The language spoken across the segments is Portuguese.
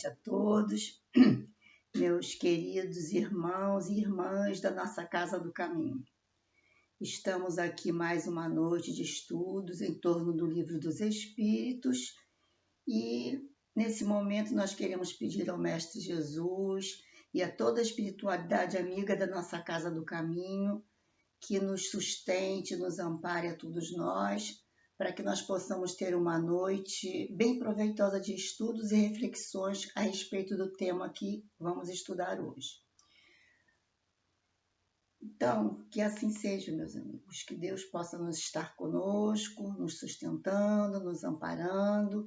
A todos, meus queridos irmãos e irmãs da nossa Casa do Caminho. Estamos aqui mais uma noite de estudos em torno do Livro dos Espíritos e, nesse momento, nós queremos pedir ao Mestre Jesus e a toda a espiritualidade amiga da nossa Casa do Caminho que nos sustente, nos ampare a todos nós, para que nós possamos ter uma noite bem proveitosa de estudos e reflexões a respeito do tema que vamos estudar hoje. Então, que assim seja, meus amigos, que Deus possa nos estar conosco, nos sustentando, nos amparando,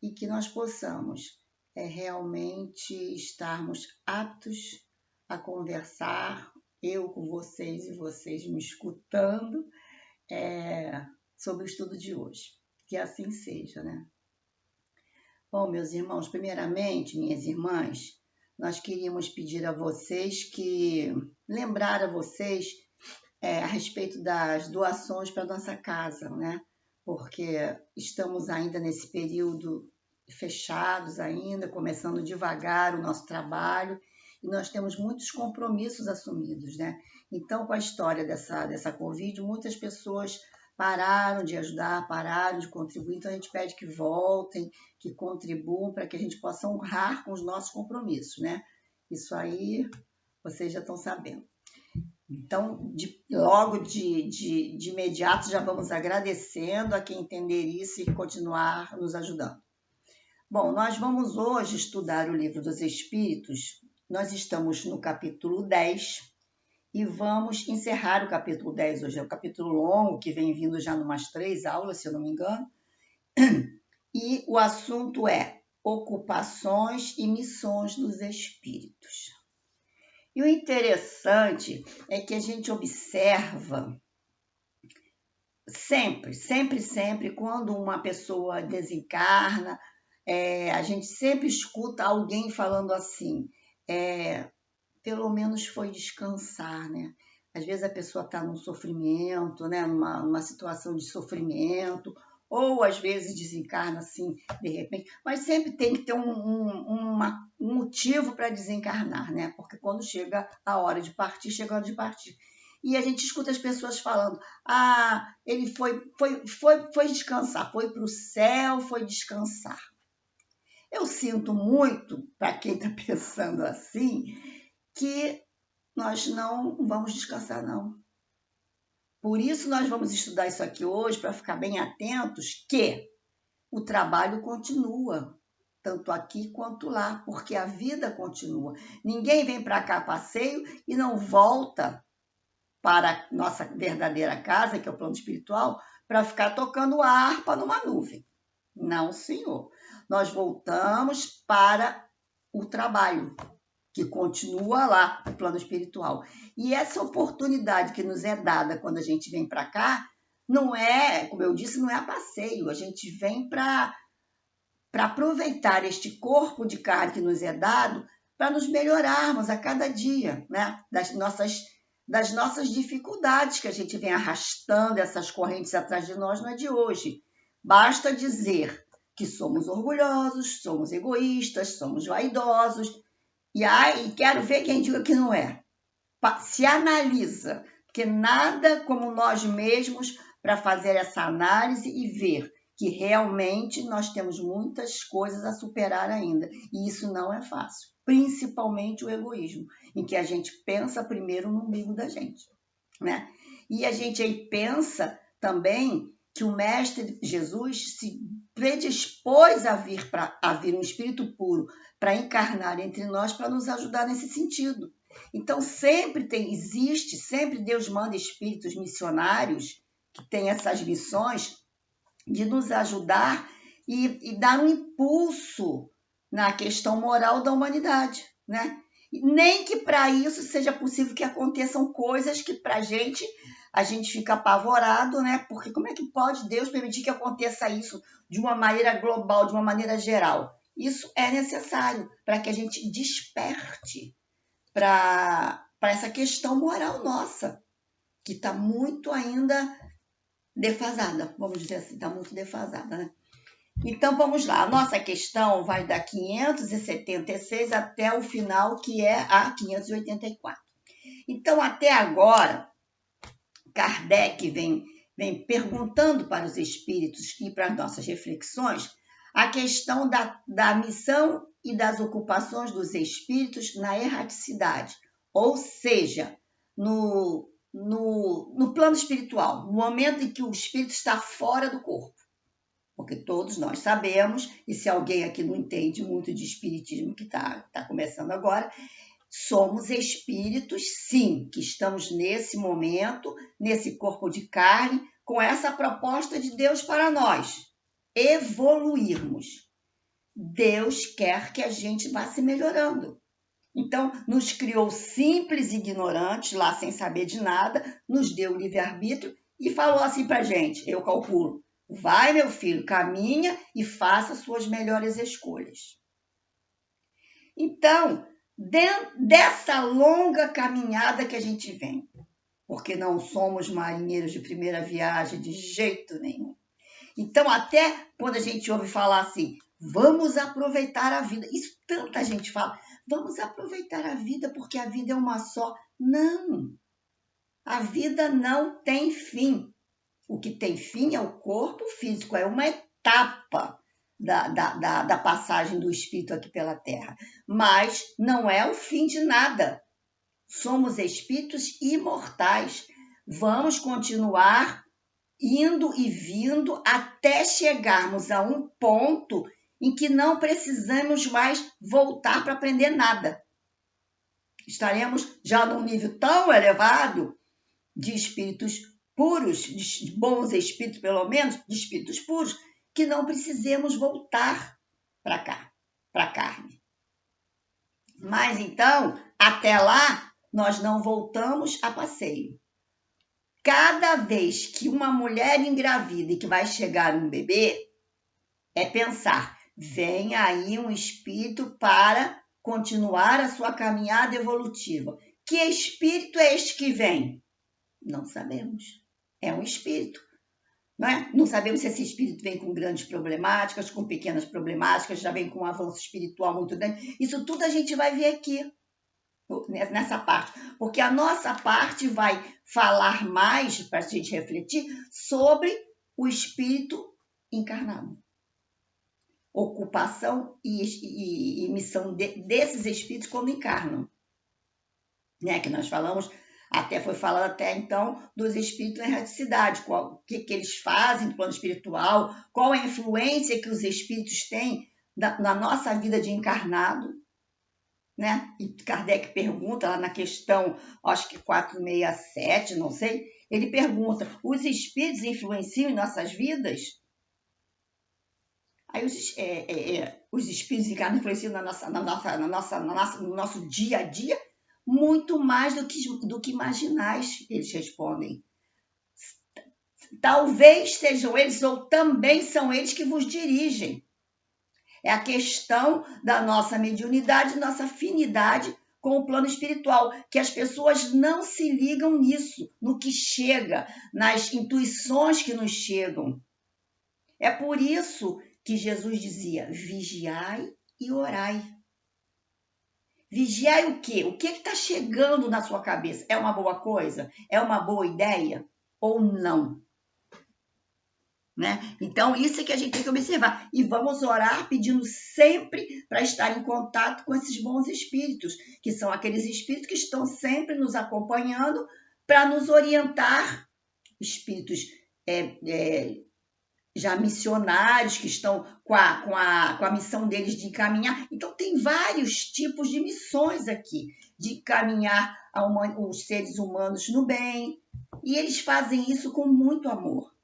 e que nós possamos realmente estarmos aptos a conversar, eu com vocês e vocês me escutando, sobre o estudo de hoje. Que assim seja, né? Bom, meus irmãos, primeiramente, minhas irmãs, nós queríamos pedir a vocês lembrar a vocês a respeito das doações para a nossa casa, né? Porque estamos ainda nesse período fechados ainda, começando devagar o nosso trabalho, e nós temos muitos compromissos assumidos, né? Então, com a história dessa Covid, muitas pessoas pararam de ajudar, pararam de contribuir, então a gente pede que voltem, que contribuam para que a gente possa honrar com os nossos compromissos, né? Isso aí vocês já estão sabendo. Então, logo de imediato já vamos agradecendo a quem entender isso e continuar nos ajudando. Bom, nós vamos hoje estudar o Livro dos Espíritos, nós estamos no capítulo 10, e vamos encerrar o capítulo 10 hoje. É um capítulo longo, que vem vindo já em umas 3 aulas, se eu não me engano. E o assunto é ocupações e missões dos espíritos. E o interessante é que a gente observa sempre, quando uma pessoa desencarna, a gente sempre escuta alguém falando assim, pelo menos foi descansar, né? Às vezes a pessoa está num sofrimento, né? numa situação de sofrimento, ou às vezes desencarna assim, de repente, mas sempre tem que ter um motivo para desencarnar, né? Porque quando chega a hora de partir, chega a hora de partir. E a gente escuta as pessoas falando, ele foi descansar, foi para o céu, foi descansar. Eu sinto muito, para quem está pensando assim, que nós não vamos descansar, não. Por isso, nós vamos estudar isso aqui hoje, para ficar bem atentos que o trabalho continua, tanto aqui quanto lá, porque a vida continua. Ninguém vem para cá a passeio e não volta para a nossa verdadeira casa, que é o plano espiritual, para ficar tocando harpa numa nuvem. Não, senhor. Nós voltamos para o trabalho, que continua lá no plano espiritual. E essa oportunidade que nos é dada quando a gente vem para cá, não é, como eu disse, não é a passeio. A gente vem para aproveitar este corpo de carne que nos é dado para nos melhorarmos a cada dia, né? Das nossas dificuldades que a gente vem arrastando, essas correntes atrás de nós, não é de hoje. Basta dizer que somos orgulhosos, somos egoístas, somos vaidosos, e quero ver quem diga que não é. Se analisa, porque nada como nós mesmos para fazer essa análise e ver que realmente nós temos muitas coisas a superar ainda. E isso não é fácil, principalmente o egoísmo, em que a gente pensa primeiro no umbigo da gente, né? E a gente aí pensa também que o Mestre Jesus se predispôs a vir um espírito puro para encarnar entre nós, para nos ajudar nesse sentido. Então, sempre Deus manda espíritos missionários que têm essas missões de nos ajudar e dar um impulso na questão moral da humanidade, né? Nem que para isso seja possível que aconteçam coisas que para a gente fica apavorado, né? Porque como é que pode Deus permitir que aconteça isso de uma maneira global, de uma maneira geral? Isso é necessário para que a gente desperte para essa questão moral nossa, que está muito ainda defasada, vamos dizer assim, está muito defasada, né? Então, vamos lá. A nossa questão vai da 576 até o final, que é a 584. Então, até agora, Kardec vem perguntando para os espíritos e para as nossas reflexões a questão da missão e das ocupações dos espíritos na erraticidade, ou seja, no plano espiritual, no momento em que o espírito está fora do corpo. Porque todos nós sabemos, e se alguém aqui não entende muito de espiritismo, que está começando agora, somos espíritos, sim, que estamos nesse momento, nesse corpo de carne, com essa proposta de Deus para nós, evoluirmos. Deus quer que a gente vá se melhorando. Então, nos criou simples e ignorantes, lá sem saber de nada, nos deu livre-arbítrio e falou assim para a gente, eu calculo, vai, meu filho, caminha e faça suas melhores escolhas. Então, dentro dessa longa caminhada que a gente vem, porque não somos marinheiros de primeira viagem de jeito nenhum. Então, até quando a gente ouve falar assim, vamos aproveitar a vida, isso tanta gente fala, vamos aproveitar a vida porque a vida é uma só. Não, a vida não tem fim. O que tem fim é o corpo físico, é uma etapa da passagem do espírito aqui pela Terra. Mas não é o fim de nada. Somos espíritos imortais. Vamos continuar indo e vindo até chegarmos a um ponto em que não precisamos mais voltar para aprender nada. Estaremos já num nível tão elevado de espíritos puros, de bons espíritos pelo menos, de espíritos puros, que não precisemos voltar para cá, para a carne. Mas então, até lá, nós não voltamos a passeio. Cada vez que uma mulher engravida e que vai chegar um bebê, é pensar, vem aí um espírito para continuar a sua caminhada evolutiva. Que espírito é este que vem? Não sabemos. É um espírito. Não é? Não sabemos se esse espírito vem com grandes problemáticas, com pequenas problemáticas, já vem com um avanço espiritual muito grande. Isso tudo a gente vai ver aqui, nessa parte. Porque a nossa parte vai falar mais, para a gente refletir, sobre o espírito encarnado. Ocupação e missão desses espíritos quando encarnam. Né? Que nós falamos... Até foi falado até então dos espíritos em erraticidade, o que eles fazem no plano espiritual, qual a influência que os espíritos têm na nossa vida de encarnado. Né? E Kardec pergunta lá na questão, acho que 467, não sei, ele pergunta, os espíritos influenciam em nossas vidas? Aí os espíritos encarnados influenciam no nosso dia a dia? Muito mais do que imaginais, eles respondem. Talvez sejam eles ou também são eles que vos dirigem. É a questão da nossa mediunidade, nossa afinidade com o plano espiritual, que as pessoas não se ligam nisso, no que chega, nas intuições que nos chegam. É por isso que Jesus dizia, vigiai e orai. Vigiar o quê? O que está chegando na sua cabeça? É uma boa coisa? É uma boa ideia? Ou não? Né? Então, isso é que a gente tem que observar. E vamos orar pedindo sempre para estar em contato com esses bons espíritos, que são aqueles espíritos que estão sempre nos acompanhando para nos orientar. Espíritos já missionários que estão com a missão deles de encaminhar. Então, tem vários tipos de missões aqui, de encaminhar os seres humanos no bem, e eles fazem isso com muito amor.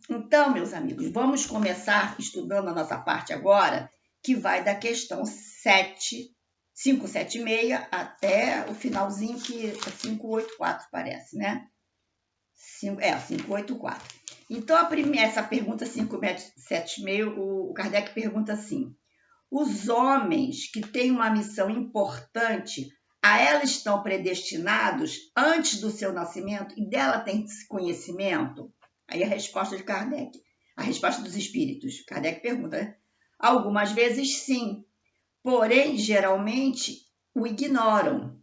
Então, meus amigos, vamos começar estudando a nossa parte agora, que vai da questão 576 até o finalzinho, que é 584, parece, né? 584. Então, essa pergunta 576, o Kardec pergunta assim, os homens que têm uma missão importante, a ela estão predestinados antes do seu nascimento e dela tem esse conhecimento? Aí a resposta de Kardec, A resposta dos espíritos. Kardec pergunta, né? Algumas vezes sim, porém, geralmente, o ignoram.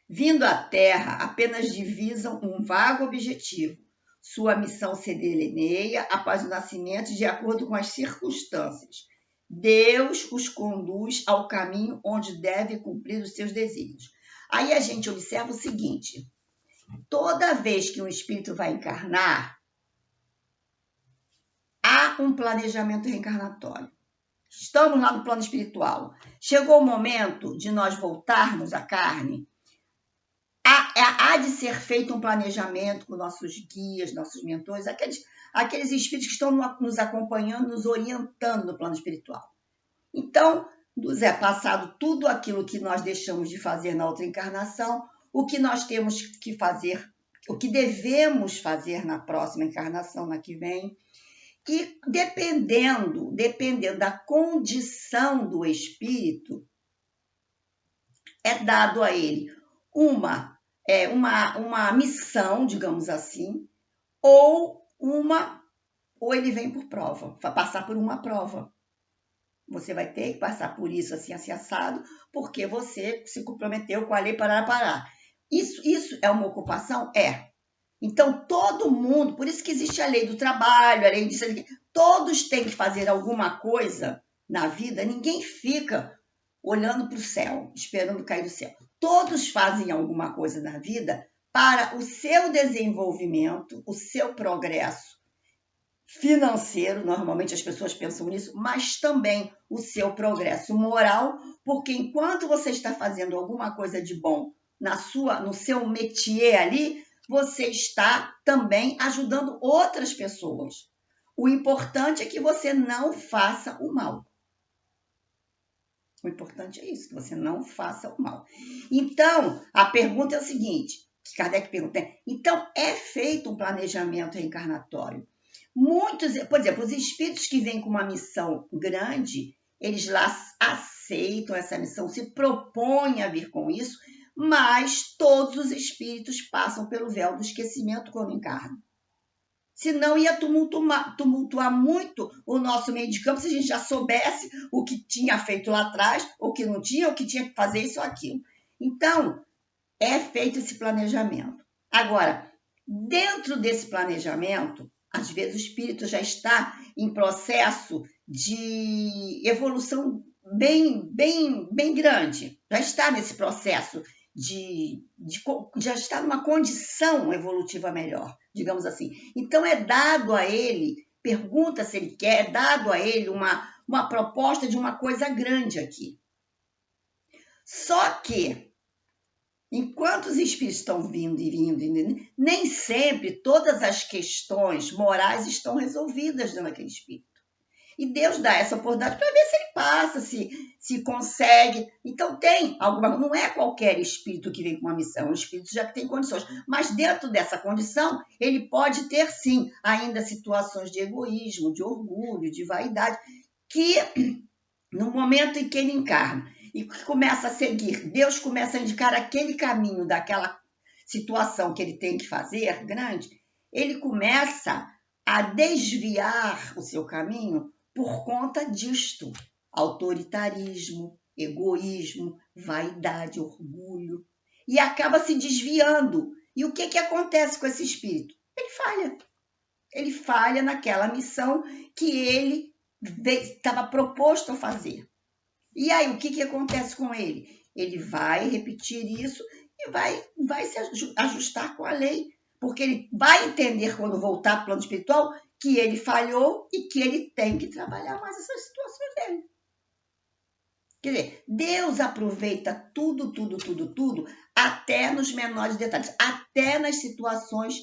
Vindo à Terra, apenas divisam um vago objetivo. Sua missão se delineia após o nascimento de acordo com as circunstâncias. Deus os conduz ao caminho onde deve cumprir os seus desígnios. Aí a gente observa o seguinte: toda vez que um espírito vai encarnar, há um planejamento reencarnatório. Estamos lá no plano espiritual. Chegou o momento de nós voltarmos à carne. Há de ser feito um planejamento com nossos guias, nossos mentores, aqueles espíritos que estão nos acompanhando, nos orientando no plano espiritual. Então, nos é passado tudo aquilo que nós deixamos de fazer na outra encarnação, o que nós temos que fazer, o que devemos fazer na próxima encarnação, na que vem. E dependendo da condição do espírito, é dado a ele uma missão, digamos assim, ou ele vem por prova, vai passar por uma prova. Você vai ter que passar por isso assim assado, porque você se comprometeu com a lei parar. Isso é uma ocupação? É. Então, todo mundo, por isso que existe a lei do trabalho, a lei disso, todos têm que fazer alguma coisa na vida, ninguém fica olhando para o céu, esperando cair do céu. Todos fazem alguma coisa na vida para o seu desenvolvimento, o seu progresso financeiro, normalmente as pessoas pensam nisso, mas também o seu progresso moral, porque enquanto você está fazendo alguma coisa de bom no seu métier ali, você está também ajudando outras pessoas. O importante é que você não faça o mal. O importante é isso, que você não faça o mal. Então, a pergunta é o seguinte, que Kardec pergunta, então é feito um planejamento reencarnatório? Por exemplo, os espíritos que vêm com uma missão grande, eles lá aceitam essa missão, se propõem a vir com isso, mas todos os espíritos passam pelo véu do esquecimento quando encarnam. Senão ia tumultuar muito o nosso meio de campo se a gente já soubesse o que tinha feito lá atrás, ou que não tinha, ou que tinha que fazer isso ou aquilo. Então, é feito esse planejamento. Agora, dentro desse planejamento, às vezes o espírito já está em processo de evolução bem grande, já está nesse processo já está numa condição evolutiva melhor, digamos assim. Então, é dado a ele, pergunta se ele quer, é dado a ele uma proposta de uma coisa grande aqui. Só que, enquanto os espíritos estão vindo, nem sempre todas as questões morais estão resolvidas dentro daquele espírito. E Deus dá essa oportunidade para ver se ele passa, se consegue. Então, não é qualquer espírito que vem com uma missão, um espírito já que tem condições. Mas dentro dessa condição, ele pode ter, sim, ainda situações de egoísmo, de orgulho, de vaidade, que no momento em que ele encarna e começa a seguir, Deus começa a indicar aquele caminho daquela situação que ele tem que fazer, grande, ele começa a desviar o seu caminho por conta disto, autoritarismo, egoísmo, vaidade, orgulho, e acaba se desviando. E o que acontece com esse espírito? Ele falha naquela missão que ele estava proposto a fazer. E aí, o que acontece com ele? Ele vai repetir isso e vai se ajustar com a lei, porque ele vai entender, quando voltar para o plano espiritual, que ele falhou e que ele tem que trabalhar mais essas situações dele. Quer dizer, Deus aproveita tudo, até nos menores detalhes, até nas situações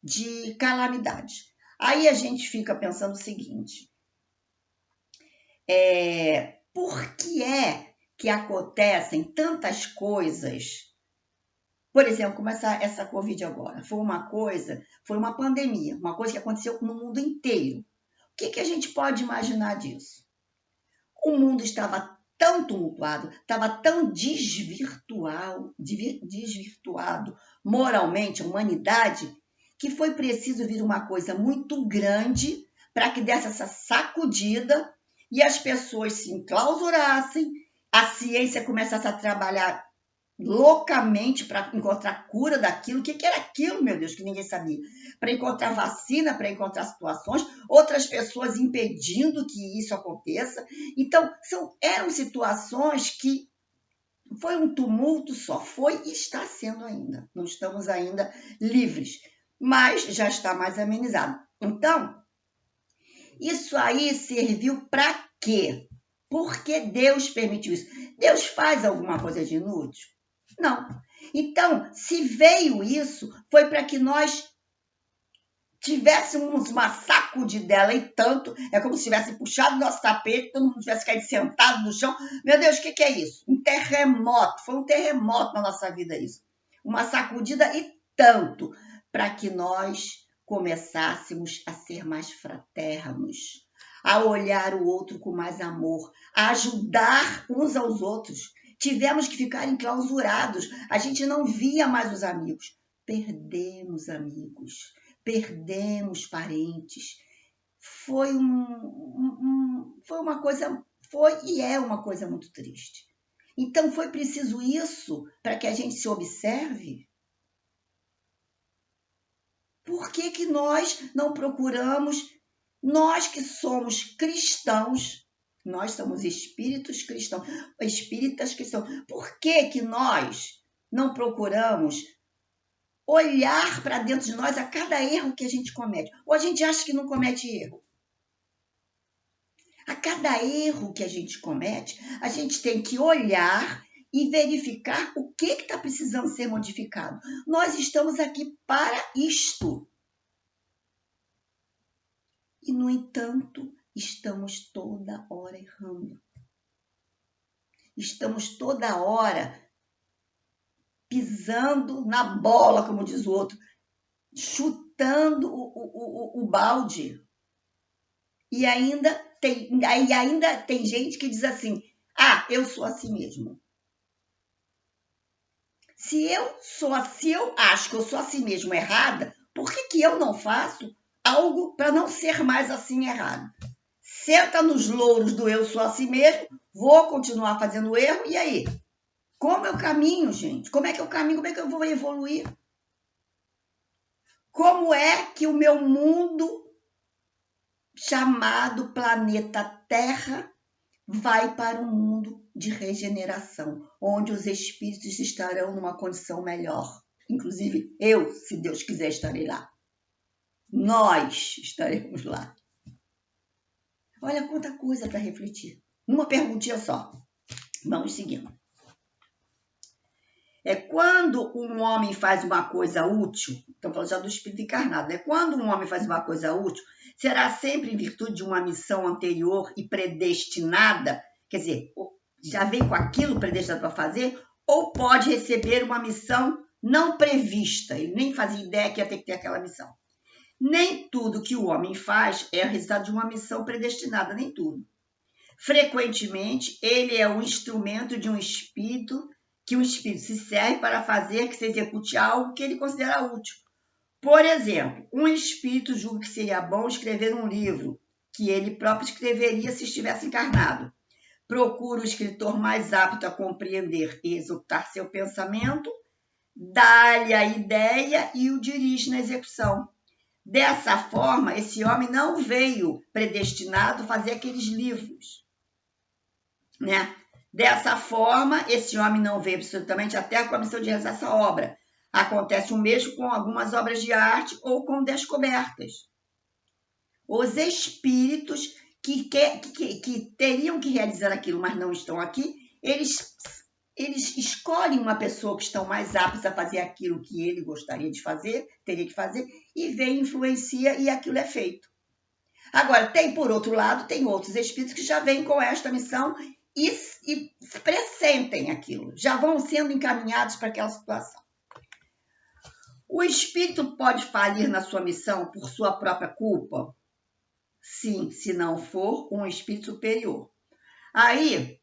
de calamidade. Aí a gente fica pensando o seguinte, por que é que acontecem tantas coisas? Por exemplo, como essa Covid agora, foi uma pandemia, uma coisa que aconteceu no mundo inteiro. O que a gente pode imaginar disso? O mundo estava tão tumultuado, estava tão desvirtuado moralmente, a humanidade, que foi preciso vir uma coisa muito grande para que desse essa sacudida e as pessoas se enclausurassem, a ciência começasse a trabalhar loucamente para encontrar cura daquilo. O que era aquilo, meu Deus, que ninguém sabia? Para encontrar vacina, para encontrar situações, outras pessoas impedindo que isso aconteça. Então, eram situações que foi um tumulto só, foi e está sendo ainda. Não estamos ainda livres, mas já está mais amenizado. Então, isso aí serviu para quê? Por que Deus permitiu isso? Deus faz alguma coisa de inútil? Não. Então, se veio isso, foi para que nós tivéssemos uma sacudidela e tanto, é como se tivesse puxado o nosso tapete, todo mundo tivesse caído sentado no chão. Meu Deus, o que é isso? Um terremoto, foi um terremoto na nossa vida isso. Uma sacudida e tanto, para que nós começássemos a ser mais fraternos, a olhar o outro com mais amor, a ajudar uns aos outros. Tivemos que ficar enclausurados, a gente não via mais os amigos. Perdemos amigos, perdemos parentes. Foi uma coisa, foi e é uma coisa muito triste. Então foi preciso isso para que a gente se observe? Por que nós não procuramos, nós que somos cristãos, nós somos espíritas cristãos, por que nós não procuramos olhar para dentro de nós a cada erro que a gente comete? Ou a gente acha que não comete erro? A cada erro que a gente comete, a gente tem que olhar e verificar o que está precisando ser modificado. Nós estamos aqui para isto. E, no entanto, estamos toda hora errando. Estamos toda hora pisando na bola, como diz o outro, chutando o balde. E ainda tem gente que diz assim, eu sou assim mesmo. Se eu acho que eu sou assim mesmo errada, por que eu não faço algo para não ser mais assim errado? Senta nos louros do eu sou assim mesmo, vou continuar fazendo erro, e aí? Como é o caminho, gente? Como é que é o caminho? Como é que eu vou evoluir? Como é que o meu mundo chamado planeta Terra vai para um mundo de regeneração, onde os espíritos estarão numa condição melhor? Inclusive eu, se Deus quiser, estarei lá. Nós estaremos lá. Olha quanta coisa para refletir. Uma perguntinha só. Vamos seguindo. Quando um homem faz uma coisa útil, estamos falando já do espírito encarnado, quando um homem faz uma coisa útil, será sempre em virtude de uma missão anterior e predestinada, quer dizer, já vem com aquilo predestinado para fazer, ou pode receber uma missão não prevista, ele nem fazia ideia que ia ter que ter aquela missão. Nem tudo que o homem faz é o resultado de uma missão predestinada, nem tudo. Frequentemente, ele é o instrumento de um espírito, que o espírito se serve para fazer que se execute algo que ele considera útil. Por exemplo, um espírito julga que seria bom escrever um livro, que ele próprio escreveria se estivesse encarnado. Procura o escritor mais apto a compreender e executar seu pensamento, dá-lhe a ideia e o dirige na execução. Dessa forma, esse homem não veio predestinado a fazer aqueles livros, né? Dessa forma, esse homem não veio absolutamente até com a missão de realizar essa obra. Acontece o mesmo com algumas obras de arte ou com descobertas. Os espíritos que teriam que realizar aquilo, mas não estão aqui, eles escolhem uma pessoa que estão mais aptos a fazer aquilo que ele gostaria de fazer, teria que fazer, e vem, influencia e aquilo é feito. Agora, por outro lado, tem outros espíritos que já vêm com esta missão e pressentem aquilo, já vão sendo encaminhados para aquela situação. O espírito pode falir na sua missão por sua própria culpa? Sim, se não for um espírito superior. Aí,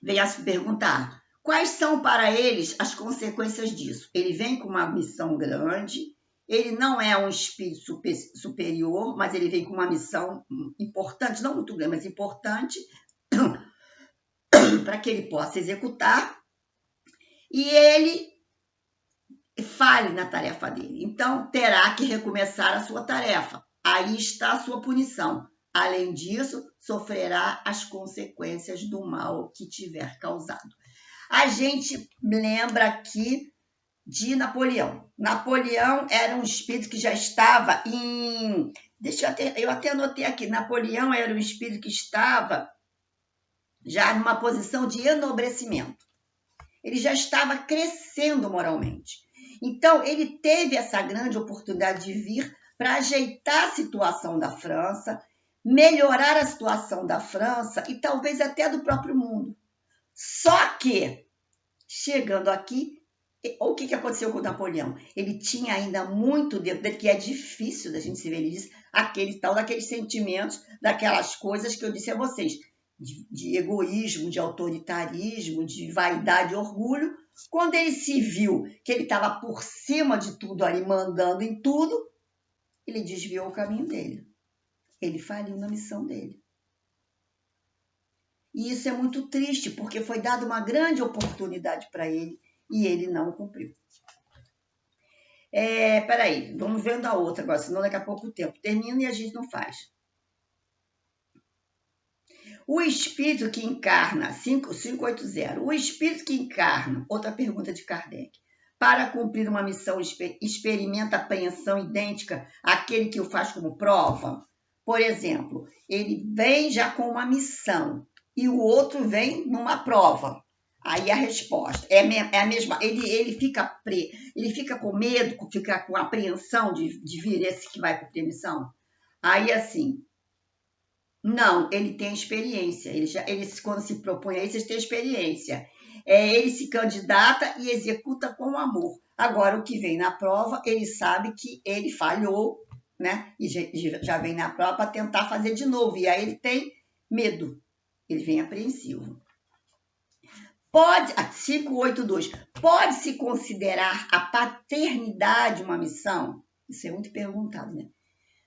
vem a se perguntar, quais são para eles as consequências disso? Ele vem com uma missão grande Ele não é um espírito superior, mas ele vem com uma missão importante, não muito grande, mas importante, para que ele possa executar, e ele falhe na tarefa dele. Então, terá que recomeçar a sua tarefa. Aí está a sua punição. Além disso, sofrerá as consequências do mal que tiver causado. A gente lembra aqui de Napoleão. Napoleão era um espírito que já estava em... eu até anotei aqui. Napoleão era um espírito que estava já numa posição de enobrecimento. Ele já estava crescendo moralmente. Então, ele teve essa grande oportunidade de vir para ajeitar a situação da França, melhorar a situação da França e talvez até do próprio mundo. Só que, chegando aqui, o que aconteceu com o Napoleão? Ele tinha ainda muito dentro dele, que é difícil da gente se ver, ele diz, daqueles sentimentos, daquelas coisas que eu disse a vocês, de egoísmo, de autoritarismo, de vaidade e orgulho. Quando ele se viu que ele estava por cima de tudo ali, mandando em tudo, ele desviou o caminho dele. Ele faliu na missão dele. E isso é muito triste, porque foi dada uma grande oportunidade para ele e ele não cumpriu. Peraí, vamos vendo a outra agora, senão daqui a pouco o tempo termina e a gente não faz. O espírito que encarna, 580, o espírito que encarna, outra pergunta de Kardec, para cumprir uma missão experimenta apreensão idêntica àquele que o faz como prova? Por exemplo, ele vem já com uma missão e o outro vem numa prova. Aí a resposta é a mesma. Ele fica com medo, fica com apreensão de vir esse que vai cumprir a missão? Aí assim... Não, ele tem experiência. Ele quando se propõe a isso, ele tem experiência. Ele se candidata e executa com amor. Agora, o que vem na prova, ele sabe que ele falhou, né? E já vem na prova para tentar fazer de novo. E aí ele tem medo. Ele vem apreensivo. 582. Pode-se considerar a paternidade uma missão? Isso é muito perguntado, né?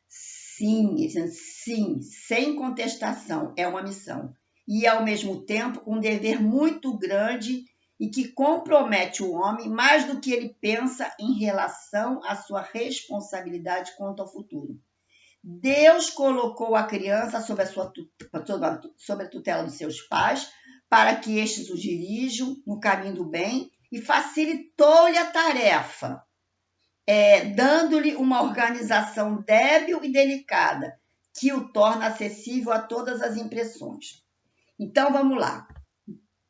Sim, sem contestação, é uma missão. E, ao mesmo tempo, um dever muito grande e que compromete o homem mais do que ele pensa em relação à sua responsabilidade quanto ao futuro. Deus colocou a criança sob a tutela dos seus pais para que estes o dirijam no caminho do bem e facilitou-lhe a tarefa. Dando-lhe uma organização débil e delicada, que o torna acessível a todas as impressões. Então, vamos lá.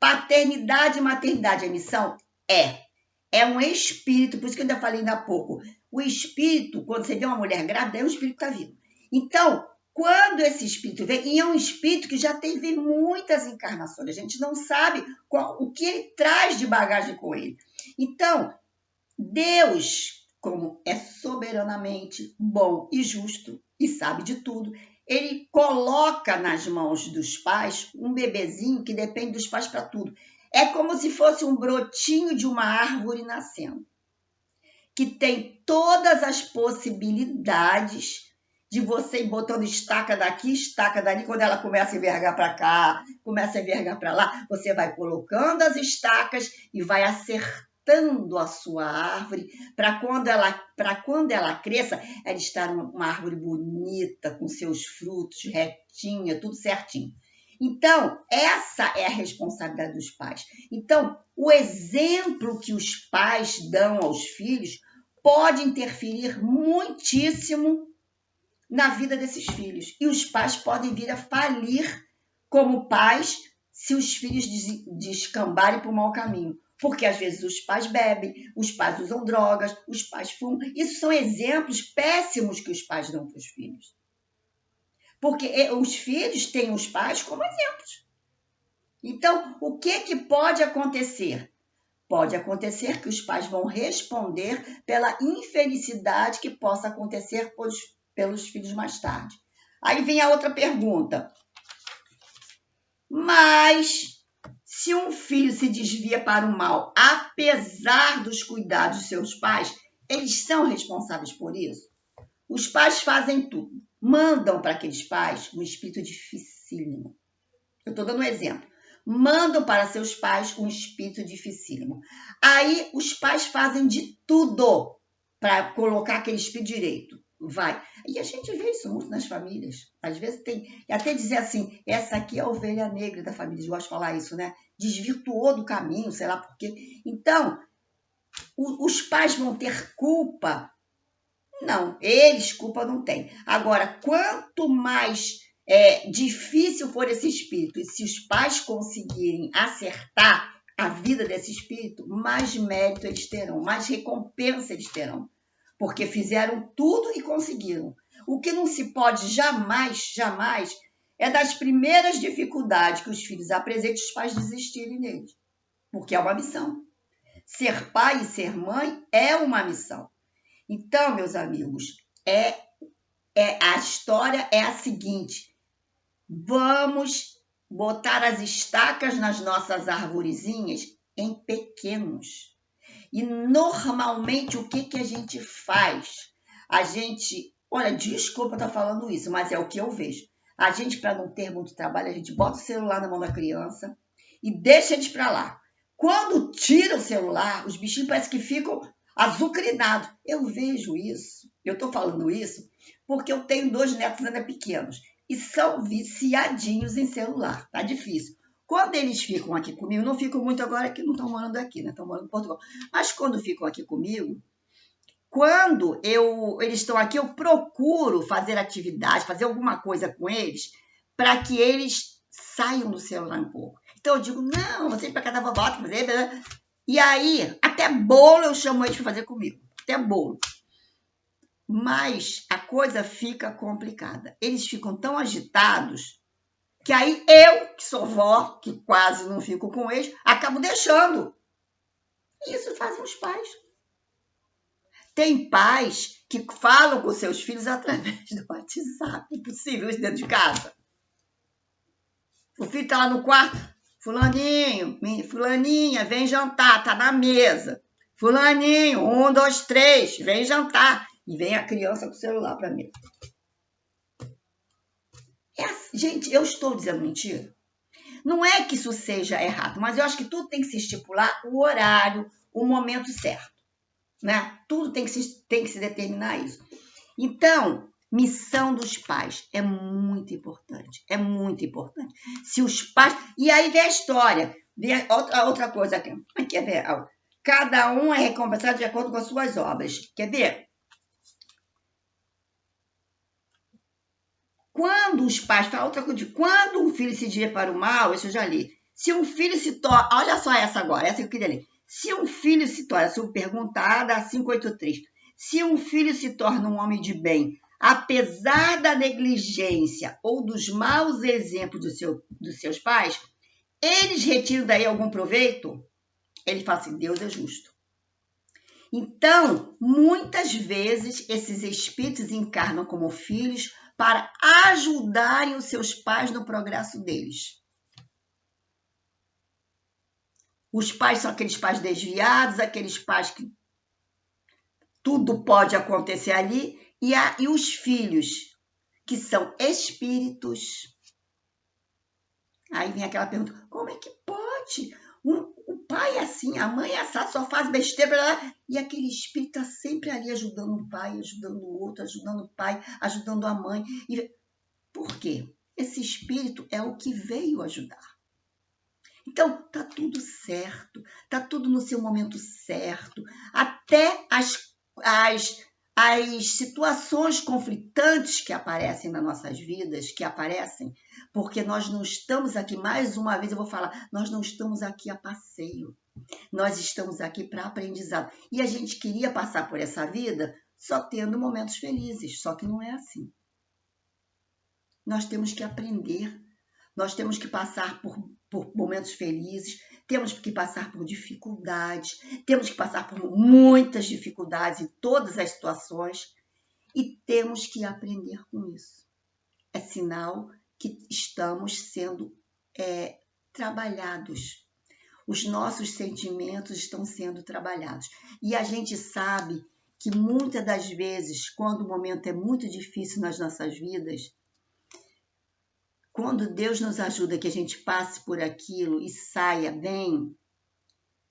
Paternidade e maternidade, a missão? É um espírito, por isso que eu ainda falei ainda há pouco. O espírito, quando você vê uma mulher grávida, é um espírito que está vivo. Então, quando esse espírito vem, e é um espírito que já teve muitas encarnações, a gente não sabe o que ele traz de bagagem com ele. Então, Deus, como é soberanamente bom e justo e sabe de tudo, ele coloca nas mãos dos pais um bebezinho que depende dos pais para tudo. É como se fosse um brotinho de uma árvore nascendo, que tem todas as possibilidades de você ir botando estaca daqui, estaca dali. Quando ela começa a envergar para cá, começa a envergar para lá, você vai colocando as estacas e vai acertando a sua árvore para quando ela cresça, ela estar uma árvore bonita, com seus frutos retinha, tudo certinho. Então, essa é a responsabilidade dos pais. Então, o exemplo que os pais dão aos filhos pode interferir muitíssimo na vida desses filhos. E os pais podem vir a falir como pais se os filhos descambarem para o mau caminho. Porque, às vezes, os pais bebem, os pais usam drogas, os pais fumam. Isso são exemplos péssimos que os pais dão para os filhos. Porque os filhos têm os pais como exemplos. Então, o que pode acontecer? Pode acontecer que os pais vão responder pela infelicidade que possa acontecer pelos filhos mais tarde. Aí vem a outra pergunta. Mas, se um filho se desvia para o mal, apesar dos cuidados de seus pais, Eles são responsáveis por isso? Os pais fazem tudo. Mandam para aqueles pais um espírito dificílimo. Eu estou dando um exemplo. Mandam para seus pais um espírito dificílimo. Aí os pais fazem de tudo para colocar aquele espírito direito. Vai. E a gente vê isso muito nas famílias. Às vezes tem. E até dizer assim, essa aqui é a ovelha negra da família. Eles gostam de falar isso, né? Desvirtuou do caminho, sei lá por quê. Então, os pais vão ter culpa? Não, eles culpa não têm. Agora, quanto mais difícil for esse espírito, e se os pais conseguirem acertar a vida desse espírito, mais mérito eles terão, mais recompensa eles terão. Porque fizeram tudo e conseguiram. O que não se pode jamais, jamais, é das primeiras dificuldades que os filhos apresentam, os pais desistirem deles. Porque é uma missão. Ser pai e ser mãe é uma missão. Então, meus amigos, a história é a seguinte: vamos botar as estacas nas nossas arvorezinhas em pequenos. E normalmente o que a gente faz? A gente, olha, desculpa estar falando isso, mas é o que eu vejo. A gente, para não ter muito trabalho, a gente bota o celular na mão da criança e deixa eles para lá. Quando tira o celular, os bichinhos parecem que ficam azucrinados. Eu vejo isso. Eu estou falando isso porque eu tenho 2 netos ainda pequenos e são viciadinhos em celular. Tá difícil. Quando eles ficam aqui comigo, não ficam muito agora que não estão morando aqui, né? Estão morando em Portugal. Mas quando ficam aqui comigo, quando eles estão aqui, eu procuro fazer atividade, fazer alguma coisa com eles para que eles saiam do celular um pouco. Então eu digo, não, vocês para cada vovó, fazer. E aí, até bolo eu chamo eles para fazer comigo. Até bolo. Mas a coisa fica complicada. Eles ficam tão agitados que aí eu, que sou vó, que quase não fico com eles, acabo deixando. Isso fazem os pais. Tem pais que falam com seus filhos através do WhatsApp. É possível isso dentro de casa? O filho está lá no quarto. Fulaninho, fulaninha, vem jantar, tá na mesa. Fulaninho, 1, 2, 3, vem jantar. E vem a criança com o celular para mim. Gente, eu estou dizendo mentira? Não é que isso seja errado, mas eu acho que tudo tem que se estipular o horário, o momento certo. Né? Tudo tem que se determinar isso. Então, missão dos pais é muito importante. É muito importante. Se os pais... E aí vem a história. Vem outra coisa aqui. Quer ver? Cada um é recompensado de acordo com as suas obras. Quer ver? Quando os pais falam outra coisa, quando um filho se desvia para o mal, isso eu já li. Se um filho se torna... Olha só essa agora, essa que eu queria ler. Se um filho se torna, perguntada 583, se um filho se torna um homem de bem, apesar da negligência ou dos maus exemplos dos seus pais, eles retiram daí algum proveito? Ele fala assim, Deus é justo. Então, muitas vezes, esses espíritos encarnam como filhos para ajudarem os seus pais no progresso deles. Os pais são aqueles pais desviados, aqueles pais que tudo pode acontecer ali, e os filhos, que são espíritos. Aí vem aquela pergunta, como é que pode? O pai é assim, a mãe é assim, só faz besteira, e aquele espírito está sempre ali ajudando o pai, ajudando o outro, ajudando o pai, ajudando a mãe. Por quê? Esse espírito é o que veio ajudar. Então, tá tudo certo, tá tudo no seu momento certo. Até as situações conflitantes que aparecem nas nossas vidas, que aparecem, porque nós não estamos aqui, mais uma vez eu vou falar, nós não estamos aqui a passeio. Nós estamos aqui para aprendizado. E a gente queria passar por essa vida só tendo momentos felizes, só que não é assim. Nós temos que aprender, nós temos que passar por momentos felizes, temos que passar por dificuldades, temos que passar por muitas dificuldades em todas as situações e temos que aprender com isso. É sinal que estamos sendo trabalhados. Os nossos sentimentos estão sendo trabalhados. E a gente sabe que muitas das vezes, quando o momento é muito difícil nas nossas vidas, quando Deus nos ajuda que a gente passe por aquilo e saia bem,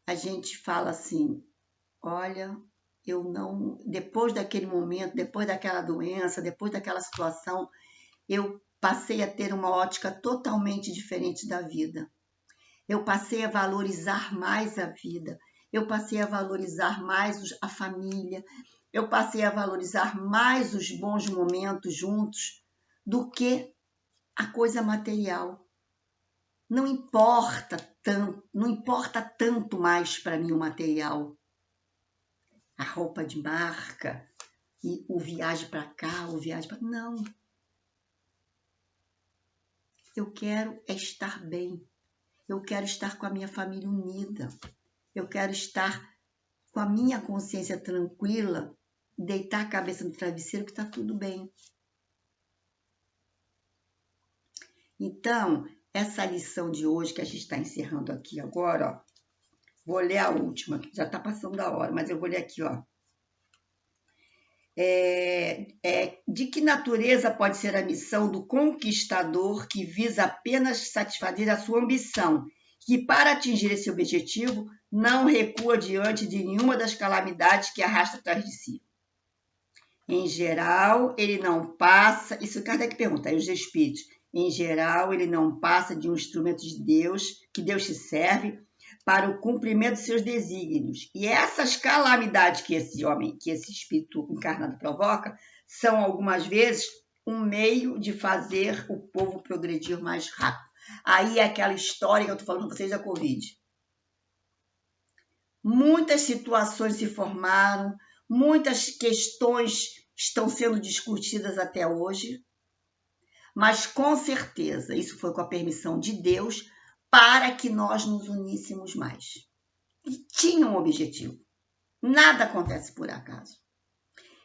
a gente fala assim, olha, eu não, depois daquele momento, depois daquela doença, depois daquela situação, eu passei a ter uma ótica totalmente diferente da vida. Eu passei a valorizar mais a vida. Eu passei a valorizar mais a família. Eu passei a valorizar mais os bons momentos juntos do que a coisa material. Não importa tanto mais para mim o material. A roupa de marca, e o viagem para cá, o viagem para... Não. Eu quero estar bem. Eu quero estar com a minha família unida. Eu quero estar com a minha consciência tranquila, deitar a cabeça no travesseiro que está tudo bem. Então, essa lição de hoje que a gente está encerrando aqui agora, ó, vou ler a última, que já está passando da hora, mas eu vou ler aqui, ó. De que natureza pode ser a missão do conquistador que visa apenas satisfazer a sua ambição, que para atingir esse objetivo não recua diante de nenhuma das calamidades que arrasta atrás de si? Em geral, ele não passa... Isso Kardec pergunta, aí os espíritos. Em geral, ele não passa de um instrumento de Deus, que Deus te serve, para o cumprimento de seus desígnios. E essas calamidades que esse espírito encarnado provoca, são algumas vezes um meio de fazer o povo progredir mais rápido. Aí é aquela história que eu estou falando para vocês da Covid. Muitas situações se formaram, muitas questões estão sendo discutidas até hoje, mas com certeza isso foi com a permissão de Deus para que nós nos uníssemos mais. E tinha um objetivo. Nada acontece por acaso.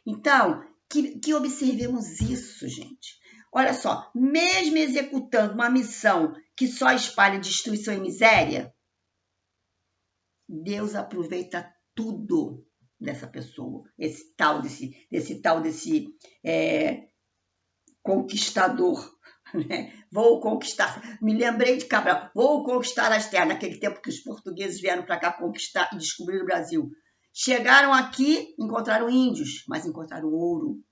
Então, que observemos isso, gente. Olha só, mesmo executando uma missão que só espalha destruição e miséria, Deus aproveita tudo dessa pessoa, desse conquistador, né? Vou conquistar, me lembrei de Cabral, vou conquistar as terras, naquele tempo que os portugueses vieram para cá conquistar e descobrir o Brasil. Chegaram aqui, encontraram índios, mas encontraram ouro.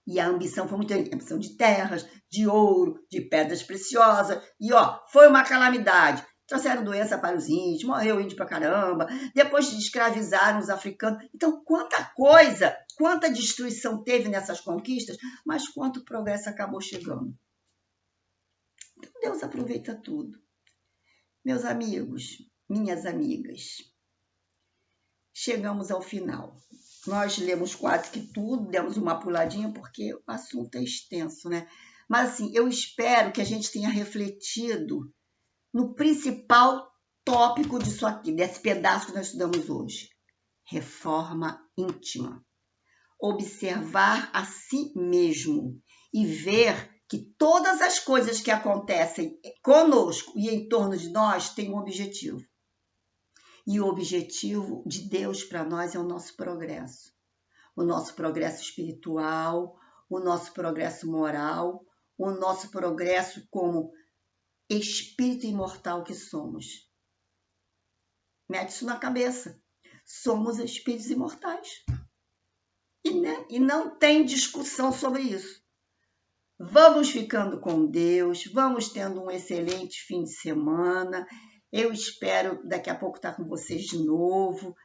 E a ambição foi muito grande, ambição de terras, de ouro, de pedras preciosas. E ó, foi uma calamidade. Trouxeram doença para os índios, morreu índio pra caramba, depois escravizaram os africanos. Então, quanta coisa, quanta destruição teve nessas conquistas, mas quanto progresso acabou chegando. Então, Deus aproveita tudo. Meus amigos, minhas amigas, chegamos ao final. Nós lemos quase que tudo, demos uma puladinha, porque o assunto é extenso, né? Mas, assim, eu espero que a gente tenha refletido no principal tópico disso aqui, desse pedaço que nós estudamos hoje. Reforma íntima. Observar a si mesmo e ver que todas as coisas que acontecem conosco e em torno de nós têm um objetivo. E o objetivo de Deus para nós é o nosso progresso. O nosso progresso espiritual, o nosso progresso moral, o nosso progresso como espírito imortal que somos. Mete isso na cabeça. Somos espíritos imortais. E não tem discussão sobre isso. Vamos ficando com Deus, vamos tendo um excelente fim de semana. Eu espero daqui a pouco estar com vocês de novo.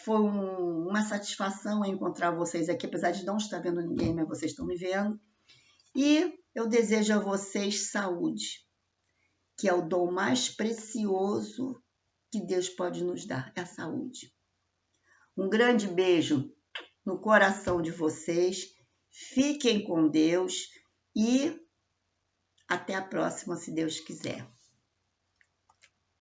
Foi uma satisfação encontrar vocês aqui, apesar de não estar vendo ninguém, mas vocês estão me vendo. E eu desejo a vocês saúde, que é o dom mais precioso que Deus pode nos dar, é a saúde. Um grande beijo no coração de vocês, fiquem com Deus e até a próxima, se Deus quiser.